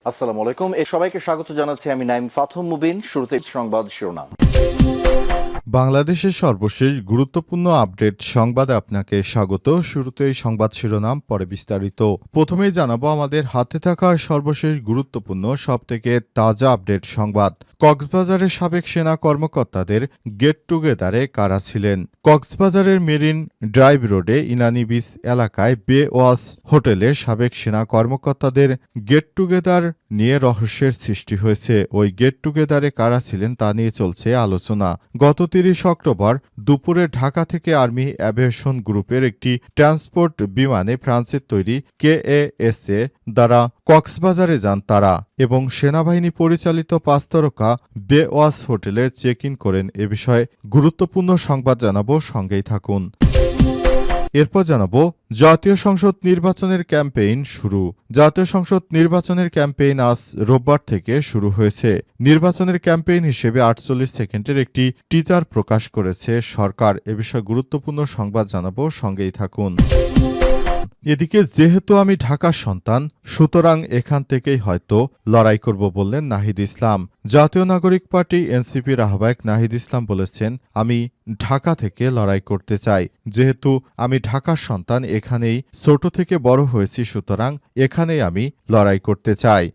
আসসালামু আলাইকুম। সবাইকে স্বাগত জানাচ্ছি আমি নাইম ফাথম মুবিন। শুরুতে সংবাদ শিরোনাম। বাংলাদেশের সর্বশেষ গুরুত্বপূর্ণ আপডেট সংবাদে আপনাকে স্বাগত। শুরুতেই সংবাদ শিরোনাম, পরে বিস্তারিত। প্রথমেই জানাবো আমাদের হাতে থাকা সর্বশেষ গুরুত্বপূর্ণ সবথেকে তাজা আপডেট সংবাদ। কক্সবাজারের সাবেক সেনা কর্মকর্তাদের গেট টুগেদারে কারা ছিলেন? কক্সবাজারের মেরিন ড্রাইভ রোডে ইনানি বিচ এলাকায় বে ওয়াস হোটেলে সাবেক সেনা কর্মকর্তাদের গেট টুগেদার নিয়ে রহস্যের সৃষ্টি হয়েছে। ওই গেট টুগেদারে কারা ছিলেন তা নিয়ে চলছে আলোচনা। গত 30 অক্টোবর দুপুরে ঢাকা থেকে আর্মি অ্যাভিয়েশন গ্রুপের একটি ট্রান্সপোর্ট বিমানে ফ্রান্সের তৈরি KASA দ্বারা কক্সবাজারে যান তারা এবং সেনাবাহিনী পরিচালিত 5 তারকা বে ওয়াস হোটেলে চেক ইন করেন। এ বিষয়ে গুরুত্বপূর্ণ সংবাদ জানাবো, সঙ্গেই থাকুন। এরপর জানাবো জাতীয় সংসদ নির্বাচনের ক্যাম্পেইন শুরু। জাতীয় সংসদ নির্বাচনের ক্যাম্পেইন আজ রোববার থেকে শুরু হয়েছে। নির্বাচনের ক্যাম্পেইন হিসেবে 48 সেকেন্ডের একটি টিজার প্রকাশ করেছে সরকার। এ বিষয়ে গুরুত্বপূর্ণ সংবাদ জানাবো, সঙ্গেই থাকুন। এদিকে যেহেতু আমি ঢাকার সন্তান, সুতরাং এখান থেকেই হয়তো লড়াই করব বললেন নাহিদ ইসলাম। জাতীয় নাগরিক পার্টি এনসিপির আহ্বায়ক নাহিদ ইসলাম বলেছেন, আমি ঢাকা থেকে লড়াই করতে চাই। যেহেতু আমি ঢাকার সন্তান, এখানেই ছোট থেকে বড় হয়েছি, সুতরাং এখানেই আমি লড়াই করতে চাই।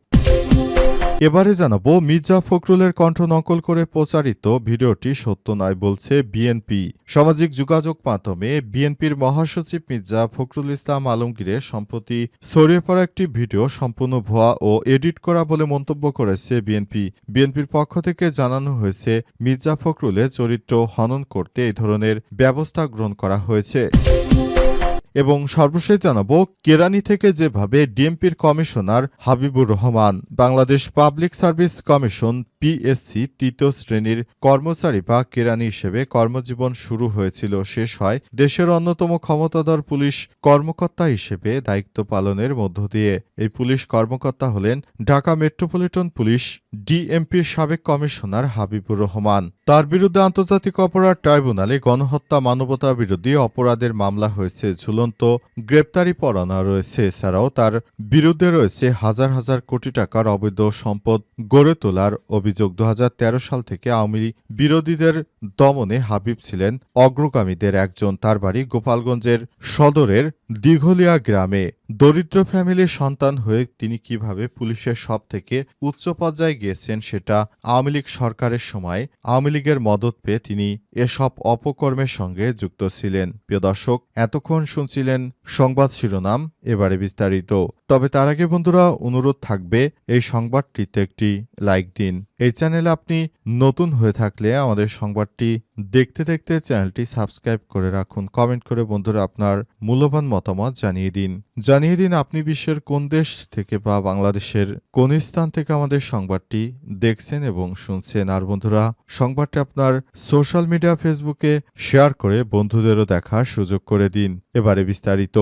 এবারে জানাবো মির্জা ফখরুলের কণ্ঠ নকল করে প্রচারিত ভিডিওটি সত্য নয় বলছে বিএনপি। সামাজিক যোগাযোগ মাধ্যমে বিএনপির মহাসচিব মির্জা ফখরুল ইসলাম আলমগীরের সম্প্রতি ছড়িয়ে পড়া একটি ভিডিও সম্পূর্ণ ভুয়া ও এডিট করা বলে মন্তব্য করেছে বিএনপি। বিএনপির পক্ষ থেকে জানানো হয়েছে, মির্জা ফখরুলের চরিত্র হনন করতে এই ধরনের ব্যবস্থা গ্রহণ করা হয়েছে। এবং সর্বশেষ জানাবো কেরানি থেকে যেভাবে ডিএমপির commissioner Habibur Rahman Bangladesh public service commission PSC তৃতীয় শ্রেণীর কর্মচারী বা কেরানি হিসেবে কর্মজীবন শুরু হয়েছিল, শেষ হয় দেশের অন্যতম ক্ষমতাধর পুলিশ কর্মকর্তা হিসেবে দায়িত্ব পালনের মধ্য দিয়ে। এই পুলিশ কর্মকর্তা হলেন ঢাকা মেট্রোপলিটন পুলিশ ডিএমপির সাবেক কমিশনার হাবিবুর রহমান। তার বিরুদ্ধে আন্তর্জাতিক অপরাধ ট্রাইব্যুনালে গণহত্যা, মানবতা বিরোধী অপরাধের মামলা হয়েছে, ঝুলন্ত গ্রেপ্তারি পরোয়ানা রয়েছে। এছাড়াও তার বিরুদ্ধে রয়েছে হাজার হাজার কোটি টাকার অবৈধ সম্পদ গড়ে তোলার অভিযোগ। 2013 সাল থেকে আওয়ামী বিরোধীদের দমনে হাবিব ছিলেন অগ্রগামীদের একজন। তার বাড়ি গোপালগঞ্জের সদরের দিঘলিয়া গ্রামে। দরিদ্র ফ্যামিলির সন্তান হয়ে তিনি কিভাবে পুলিশের সব থেকে উচ্চ পর্যায়ে গিয়েছেন, সেটা আওয়ামী লীগ সরকারের সময় আওয়ামী লীগের মদত পেয়ে তিনি এসব অপকর্মের সঙ্গে যুক্ত ছিলেন। প্রিয় দর্শক, এতক্ষণ শুনছিলেন সংবাদ শিরোনাম, এবারে বিস্তারিত। তবে তার আগে বন্ধুরা, অনুরোধ থাকবে এই সংবাদটিতে একটি লাইক দিন। এই চ্যানেলে আপনি নতুন হয়ে থাকলে আমাদের সংবাদটি দেখতে দেখতে চ্যানেলটি সাবস্ক্রাইব করে রাখুন। কমেন্ট করে বন্ধুরা আপনার মূল্যবান মতামত জানিয়ে দিন আপনি বিশ্বের কোন দেশ থেকে বা বাংলাদেশের কোন স্থান থেকে আমাদের সংবাদটি দেখছেন এবং শুনছেন। আর বন্ধুরা, সংবাদটি আপনার সোশ্যাল মিডিয়া ফেসবুকে শেয়ার করে বন্ধুদেরও দেখার সুযোগ করে দিন। এবারে বিস্তারিত।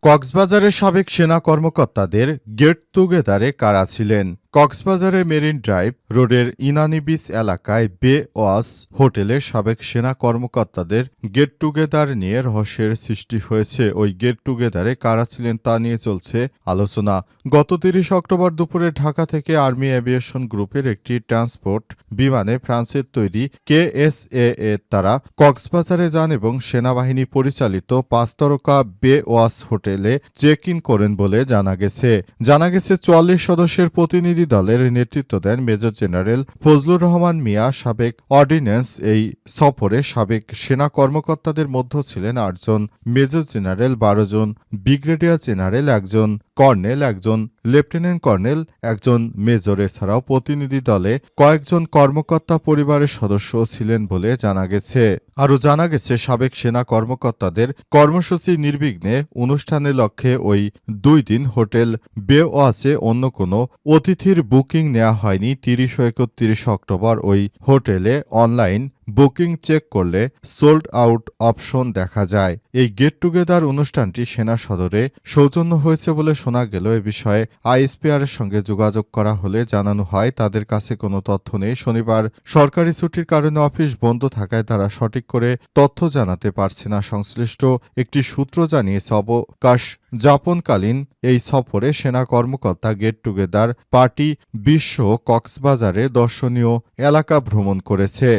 কক্সবাজারের সাবেক সেনা কর্মকর্তাদের গেট টুগেদারে কারা ছিলেন? কক্সবাজারের মেরিন ড্রাইভ রোডের ইনানি বিচ এলাকায় বে ওয়াস হোটেলে সাবেক সেনা কর্মকর্তাদের গেট টুগেদার নিয়ে রহস্যের সৃষ্টি হয়েছে। ওই গেট টুগেদারে কারা ছিলেন তা নিয়ে চলছে আলোচনা। গত 30 অক্টোবর দুপুরে ঢাকা থেকে আর্মি অ্যাভিয়েশন গ্রুপের একটি ট্রান্সপোর্ট বিমানে ফ্রান্সের তৈরি KSA তারা কক্সবাজারে যান এবং সেনাবাহিনী পরিচালিত 5 তারকা বে ওয়াস হোটেলে চেক ইন করেন বলে জানা গেছে। 44 সদস্যের প্রতিনিধি দলের নেতৃত্ব দেন মেজর জেনারেল ফজলুর রহমান মিয়া। সাবেক অর্ডিন্যান্স এই সফরে সাবেক সেনা কর্মকর্তাদের মধ্যে ছিলেন 8 জন মেজর জেনারেল, 12 জন ব্রিগেডিয়ার জেনারেল, 1 জন কর্নেল, 1 জন লেফটেন্যান্ট কর্নেল, 1 জন মেজর। এছাড়াও প্রতিনিধি দলে কয়েকজন কর্মকর্তা পরিবারের সদস্য ছিলেন বলে জানা গেছে। আরও জানা গেছে, সাবেক সেনা কর্মকর্তাদের কর্মসূচি নির্বিঘ্নে অনুষ্ঠানের লক্ষ্যে ওই 2 দিন হোটেল বে ওয়াসে অন্য কোনো অতিথির বুকিং নেওয়া হয়নি। 30 ও 31 অক্টোবর ওই হোটেলে অনলাইন বুকিং চেক করলে সোল্ড আউট অপশন দেখা যায়। এই গেট টুগেদার অনুষ্ঠানটি সেনা সদরে সৌজন্য হয়েছে বলে শোনা গেল। এ বিষয়ে আইএসপিআর এর সঙ্গে যোগাযোগ করা হলে জানানো হয় তাদের কাছে কোনো তথ্য নেই। শনিবার সরকারি ছুটির কারণে অফিস বন্ধ থাকায় তারা সঠিক করে তথ্য জানাতে পারছে না। সংশ্লিষ্ট একটি সূত্র জানিয়েছে অবকাশ যাপনকালীন এই সফরে সেনা কর্মকর্তা গেট টুগেদার পার্টি বিশ্ব কক্সবাজারে দর্শনীয় এলাকা ভ্রমণ করেছে।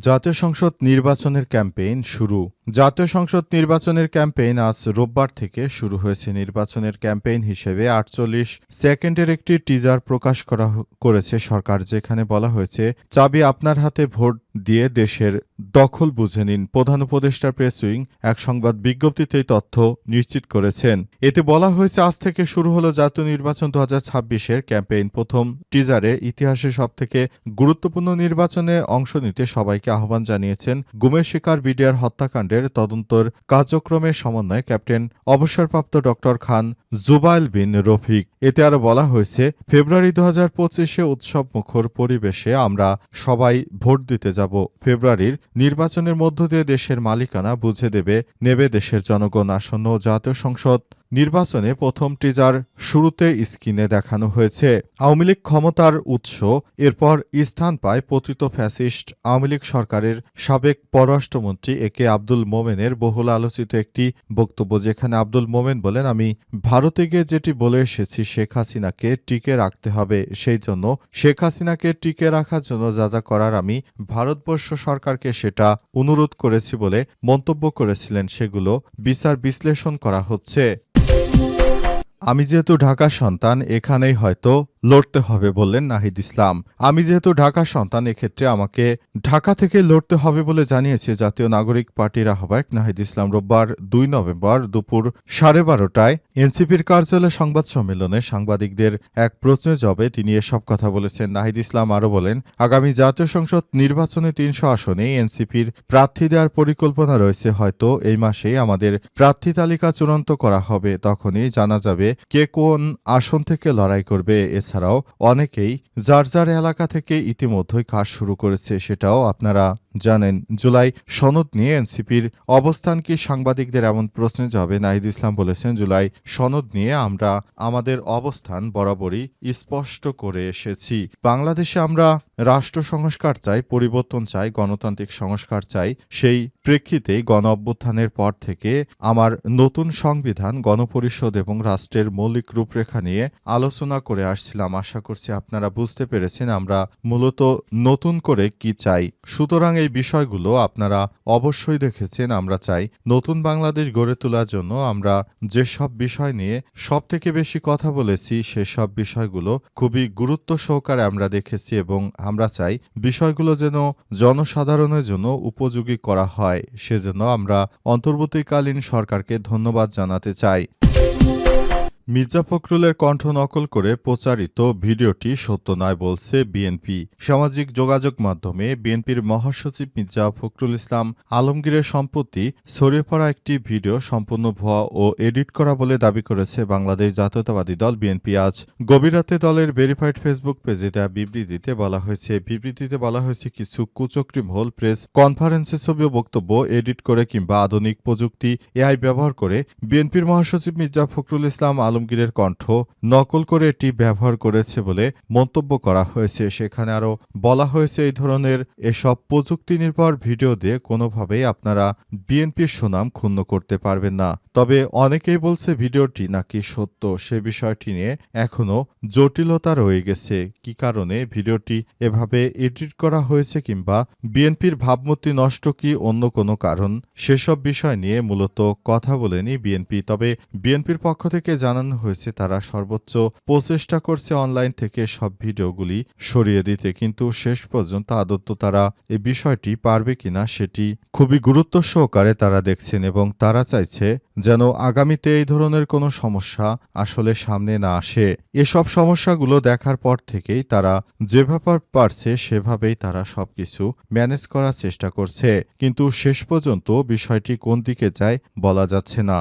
জাতীয় সংসদ নির্বাচনের ক্যাম্পেইন শুরু। জাতীয় সংসদ নির্বাচনের ক্যাম্পেইন আজ রোববার থেকে শুরু হয়েছে। নির্বাচনের ক্যাম্পেইন হিসেবে ৪৮ সেকেন্ডের একটি টিজার প্রকাশ করেছে সরকার, যেখানে বলা হয়েছে চাবি আপনার হাতে, ভোট দিয়ে দেশের দখল বুঝে নিন। প্রধান উপদেষ্টা প্রেস উইং এক সংবাদ বিজ্ঞপ্তিতে তথ্য নিশ্চিত করেছেন। এতে বলা হয়েছে আজ থেকে শুরু হলো জাতীয় নির্বাচন ২০২৬-এর ক্যাম্পেইন। প্রথম টিজারে ইতিহাসে সবথেকে গুরুত্বপূর্ণ নির্বাচনে অংশ নিতে সবাইকে আহ্বান জানিয়েছেন গুমের শিকার বিডিআর হত্যাকাণ্ডের তদন্তর কার্যক্রমের সমন্বয় ক্যাপ্টেন অবসরপ্রাপ্ত ড খান জুবাইল বিন রফিক। এতে আরও বলা হয়েছে ফেব্রুয়ারি ২০২৫-এ উৎসব মুখর পরিবেশে আমরা সবাই ভোট দিতে যাব। ফেব্রুয়ারির নির্বাচনের মধ্য দিয়ে দেশের মালিকানা বুঝে নেবে দেশের জনগণ। আসন্ন জাতীয় সংসদ নির্বাচনে প্রথম টিজার শুরুতে স্ক্রিনে দেখানো হয়েছে। আওয়ামী লীগ ক্ষমতার উৎস, এরপর স্থান পায় পতিত ফ্যাসিস্ট আওয়ামী লীগ সরকারের সাবেক পররাষ্ট্রমন্ত্রী একে আব্দুল মোমেনের বহুল আলোচিত একটি বক্তব্য, যেখানে আব্দুল মোমেন বলেন, আমি ভারতে গিয়ে যেটি বলে এসেছি শেখ হাসিনাকে টিকে রাখতে হবে। সেই জন্য শেখ হাসিনাকে টিকে রাখার জন্য যা যা করার আমি ভারতবর্ষ সরকারকে সেটা অনুরোধ করেছি বলে মন্তব্য করেছিলেন। সেগুলো বিচার বিশ্লেষণ করা হচ্ছে। আমি যেহেতু ঢাকার সন্তান, এখানেই হয়তো লড়তে হবে বললেন নাহিদ ইসলাম। আমি যেহেতু ঢাকার সন্তান, এক্ষেত্রে আমাকে ঢাকা থেকে লড়তে হবে বলে জানিয়েছে জাতীয় নাগরিক পার্টির আহ্বায়ক নাহিদ ইসলাম। রোববার ২ নভেম্বর দুপুর ১২:৩০টায় এনসিপির কার্যালয়ে সংবাদ সম্মেলনে সাংবাদিকদের এক প্রশ্নের জবাবে তিনি এসব কথা বলেছেন। নাহিদ ইসলাম আরও বলেন, আগামী জাতীয় সংসদ নির্বাচনে ৩০০ আসনে এনসিপির প্রার্থী দেওয়ার পরিকল্পনা রয়েছে। হয়তো এই মাসেই আমাদের প্রার্থী তালিকা চূড়ান্ত করা হবে, তখনই জানা যাবে কে কোন আসন থেকে লড়াই করবে। এছাড়াও অনেকেই যার যার এলাকা থেকে ইতিমধ্যেই কাজ শুরু করেছে, সেটাও আপনারা জানেন। জুলাই সনদ নিয়ে এনসিপির অবস্থান কি? সাংবাদিকদের এমন প্রশ্নের জবাবে নাহিদ ইসলাম বলেছেন, জুলাই সনদ নিয়ে আমরা আমাদের অবস্থান বরাবরই স্পষ্ট করে এসেছি। বাংলাদেশে আমরা রাষ্ট্র সংস্কার চাই, পরিবর্তন চাই, গণতান্ত্রিক সংস্কার চাই। সেই প্রেক্ষিতেই গণ অভ্যুত্থানের পর থেকে আমার নতুন সংবিধান, গণপরিষদ এবং রাষ্ট্রের মৌলিক রূপরেখা নিয়ে আলোচনা করে আসছিলাম। আশা করছি আপনারা বুঝতে পেরেছেন আমরা মূলত নতুন করে কি চাই। সুতরাং এই বিষয়গুলো আপনারা অবশ্যই দেখেছেন। আমরা চাই নতুন বাংলাদেশ গড়ে তোলার জন্য আমরা যেসব বিষয় নিয়ে সবথেকে বেশি কথা বলেছি সেসব বিষয়গুলো খুবই গুরুত্ব সহকারে আমরা দেখেছি এবং আমরা চাই বিষয়গুলো যেন জনসাধারণের জন্য উপযোগী করা হয়। সেজন্য আমরা অন্তর্বর্তীকালীন সরকারকে ধন্যবাদ জানাতে চাই। মির্জা ফখরুলের কণ্ঠ নকল করে প্রচারিত ভিডিওটি সত্য নয় বলছে বিএনপি। সামাজিক যোগাযোগ মাধ্যমে বিএনপির মহাসচিব মির্জা ফখরুল ইসলাম আলমগীরের সম্প্রতি ছড়িয়ে পড়া একটি ভিডিও সম্পূর্ণ ভুয়া ও এডিট করা বলে দাবি করেছে বাংলাদেশ জাতীয়তাবাদী দল বিএনপি। আজ গভীর রাতে দলের ভেরিফাইড ফেসবুক পেজে দেওয়া বিবৃতিতে বলা হয়েছে কিছু কুচক্রী মহল প্রেস কনফারেন্সে ছবি ও বক্তব্য এডিট করে কিংবা আধুনিক প্রযুক্তি এআই ব্যবহার করে বিএনপির মহাসচিব মির্জা ফখরুল ইসলাম আলমগীরের কণ্ঠ নকল করে এটি ব্যবহার করেছে বলে মন্তব্য করা হয়েছে। সেখানে আরও বলা হয়েছে এই ধরনের এসব প্রযুক্তি নির্ভর ভিডিও দিয়ে কোনোভাবেই আপনারা বিএনপির সুনাম ক্ষুণ্ণ করতে পারবেন না। তবে অনেকেই বলছে ভিডিওটি নাকি সত্য। সে বিষয়টি নিয়ে এখনও জটিলতা রয়ে গেছে। কি কারণে ভিডিওটি এভাবে এডিট করা হয়েছে কিংবা বিএনপির ভাবমূর্তি নষ্ট কি অন্য কোনো কারণ, সেসব বিষয় নিয়ে মূলত কথা বলেনি বিএনপি। তবে বিএনপির পক্ষ থেকে জানানো হয়েছে তারা সর্বোচ্চ প্রচেষ্টা করছে অনলাইন থেকে সব ভিডিওগুলি সরিয়ে দিতে, কিন্তু শেষ পর্যন্ত আদৌ তারা এই বিষয়টি পারবে কিনা সেটি খুবই গুরুত্ব সহকারে তারা দেখছেন এবং তারা চাইছে যেন আগামীতে এই ধরনের কোনো সমস্যা আসলে সামনে না আসে। এসব সমস্যাগুলো দেখার পর থেকেই তারা যেভাবে পারছে সেভাবেই তারা সবকিছু ম্যানেজ করার চেষ্টা করছে, কিন্তু শেষ পর্যন্ত বিষয়টি কোন দিকে যায় বলা যাচ্ছে না।